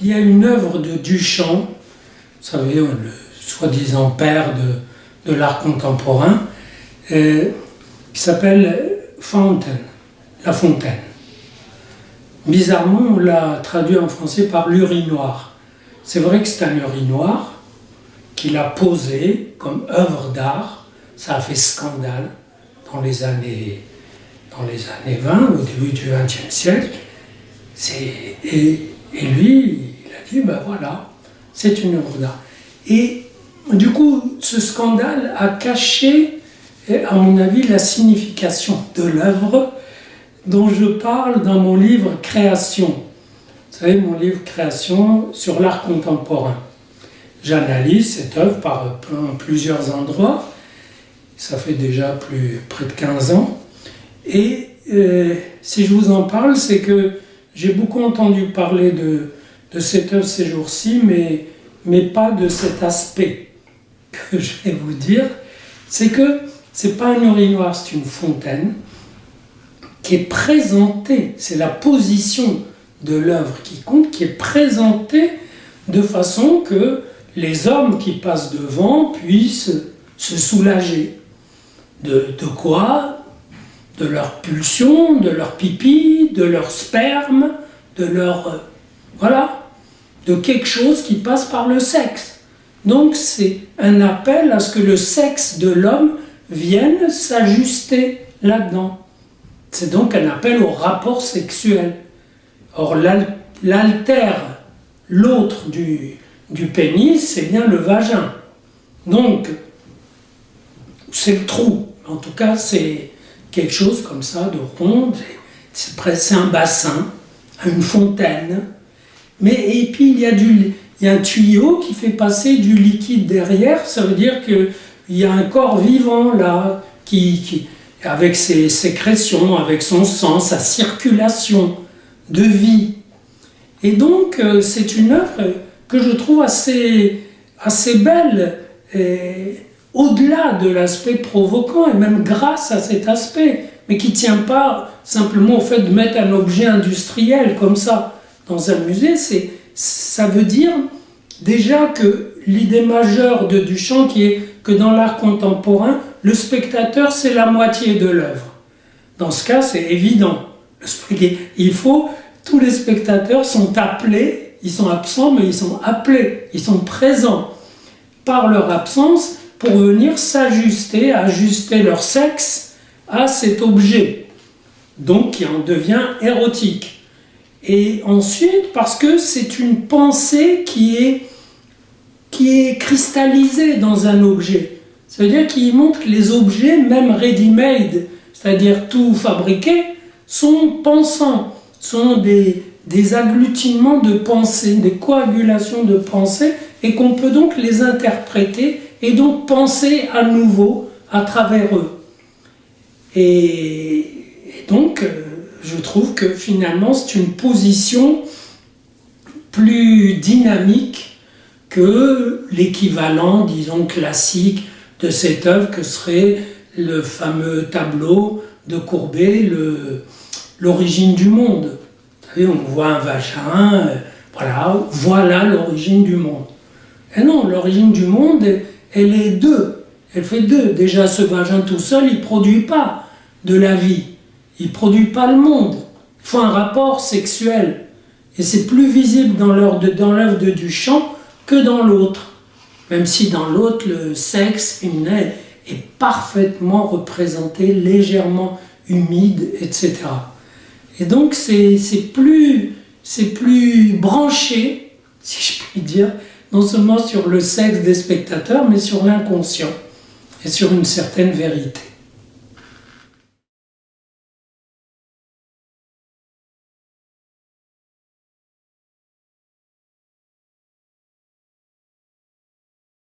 il y a une œuvre de Duchamp, vous savez, le soi-disant père de l'art contemporain, qui s'appelle Fountain, La Fontaine. Bizarrement, on l'a traduit en français par l'urinoir. C'est vrai que c'est un urinoir qu'il a posé comme œuvre d'art. Ça a fait scandale dans les années 20, au début du XXe siècle. Et lui, il a dit, ben voilà, c'est une œuvre d'art. Et du coup, ce scandale a caché, à mon avis, la signification de l'œuvre dont je parle dans mon livre Création. Vous savez, mon livre Création sur l'art contemporain. J'analyse cette œuvre par plusieurs endroits. Ça fait déjà près de 15 ans. Et si je vous en parle, c'est que j'ai beaucoup entendu parler de cette œuvre ces jours-ci, mais pas de cet aspect que je vais vous dire. C'est que c'est pas un urinoir, c'est une fontaine qui est présentée, c'est la position de l'œuvre qui compte, qui est présentée de façon que les hommes qui passent devant puissent se soulager. De quoi? De leur pulsion, de leur pipi, de leur sperme, de leur... voilà, de quelque chose qui passe par le sexe. Donc c'est un appel à ce que le sexe de l'homme vienne s'ajuster là-dedans. C'est donc un appel au rapport sexuel. Or, l'altère, l'autre du pénis, c'est bien le vagin. Donc, c'est le trou. En tout cas, c'est quelque chose comme ça, de rond. C'est un bassin, une fontaine. Et puis, il y a un tuyau qui fait passer du liquide derrière. Ça veut dire qu'il y a un corps vivant là, avec ses sécrétions, avec son sang, sa circulation de vie. Et donc, c'est une œuvre que je trouve assez belle, au-delà de l'aspect provoquant, et même grâce à cet aspect, mais qui ne tient pas simplement au fait de mettre un objet industriel comme ça dans un musée. Ça veut dire déjà que l'idée majeure de Duchamp, qui est que dans l'art contemporain, le spectateur, c'est la moitié de l'œuvre. Dans ce cas, c'est évident. Tous les spectateurs sont appelés, ils sont absents, mais ils sont appelés, ils sont présents par leur absence pour venir ajuster leur sexe à cet objet, donc qui en devient érotique. Et ensuite, parce que c'est une pensée qui est cristallisée dans un objet. Ça veut dire qu'il montre que les objets, même ready-made, c'est-à-dire tout fabriqué, sont pensants, sont des agglutinements de pensée, des coagulations de pensée, et qu'on peut donc les interpréter et donc penser à nouveau à travers eux. Et donc, je trouve que finalement, c'est une position plus dynamique que l'équivalent, disons, classique de cette œuvre que serait le fameux tableau de Courbet, l'origine du monde. Vous savez, on voit un vagin, voilà l'origine du monde. Et non, l'origine du monde, elle est deux. Elle fait deux. Déjà, ce vagin tout seul, il ne produit pas de la vie. Il ne produit pas le monde. Il faut un rapport sexuel. Et c'est plus visible dans l'œuvre de Duchamp que dans l'autre. Même si dans l'autre, le sexe féminin est parfaitement représenté, légèrement humide, etc. Et donc, c'est plus branché, si je puis dire, non seulement sur le sexe des spectateurs, mais sur l'inconscient et sur une certaine vérité.